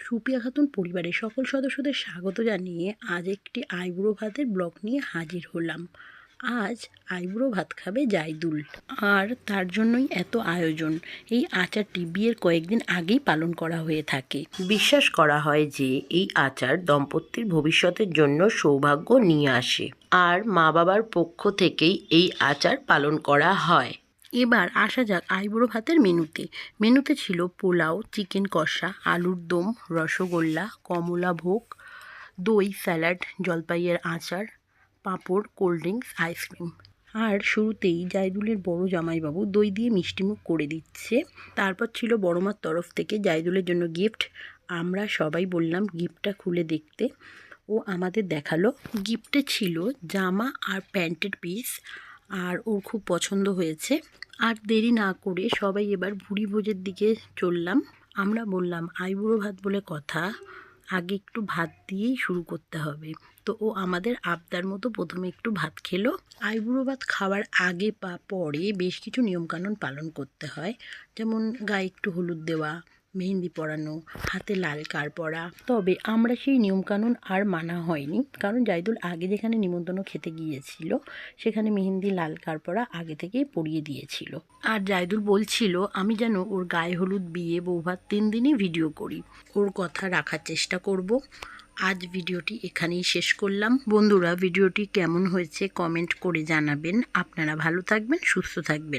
সুপিয়া খাতুন পরিবারের সকল সদস্যদের স্বাগত জানিয়ে আজ একটি আইবুড়ো ভাতের ব্লগ নিয়ে হাজির হলাম। আজ আইবুড়ো ভাত খাবে জাইদুল, আর তার জন্যই এত আয়োজন। এই আচারটি বিয়ের কয়েকদিন আগেই পালন করা হয়ে থাকে। বিশ্বাস করা হয় যে এই আচার দম্পতির ভবিষ্যতের জন্য সৌভাগ্য নিয়ে আসে, আর মা বাবার পক্ষ থেকেই এই আচার পালন করা হয়। এবার আসা যাক আইবুড়ো ভাতের মেনুতে ছিল পোলাও, চিকেন কষা, আলুর দম, রসগোল্লা, কমলা ভোগ, দই, স্যালাড, জলপাইয়ের আচার, পাঁপড়, কোল্ড ড্রিঙ্কস, আইসক্রিম। আর শুরুতেই জাইদুলের বড় জামাইবাবু দই দিয়ে মিষ্টিমুখ করে দিচ্ছে। তারপর ছিল বড়মার তরফ থেকে জাইদুলের জন্য গিফট। আমরা সবাই বললাম গিফটটা খুলে দেখতে। ও আমাদের দেখালো। গিফটে ছিল জামা আর প্যান্টের পিস, আর ওর খুব পছন্দ হয়েছে। আর দেরি না করে সবাই এবার ভুরি ভোজের দিকে চললাম। আমরা বললাম আইবুড়ো ভাত বলে কথা, আগে একটু ভাত দিয়েই শুরু করতে হবে। তো ও আমাদের আবদার মতো প্রথমে একটু ভাত খেলো। আইবুড়ো ভাত খাওয়ার আগে বা পরে বেশ কিছু নিয়মকানুন পালন করতে হয়, যেমন গায়ে একটু হলুদ দেওয়া, মেহেন্দি পরানো, হাতে লাল কার পরা। তবে আমরা সেই নিয়মকানুন আর মানা হয়নি, কারণ জাইদুল আগে যেখানে নিমন্ত্রণ খেতে গিয়েছিল সেখানে মেহেন্দি লাল কার পরা আগে থেকেই পরিয়ে দিয়েছিল। আর জাইদুল বলছিল আমি যেন ওর গায়ে হলুদ, বিয়ে, বৌভাত 3 দিনই ভিডিও করি। ওর কথা রাখার চেষ্টা করব। আজ ভিডিওটি এখানেই শেষ করলাম। বন্ধুরা, ভিডিওটি কেমন হয়েছে কমেন্ট করে জানাবেন। আপনারা ভালো থাকবেন, সুস্থ থাকবেন।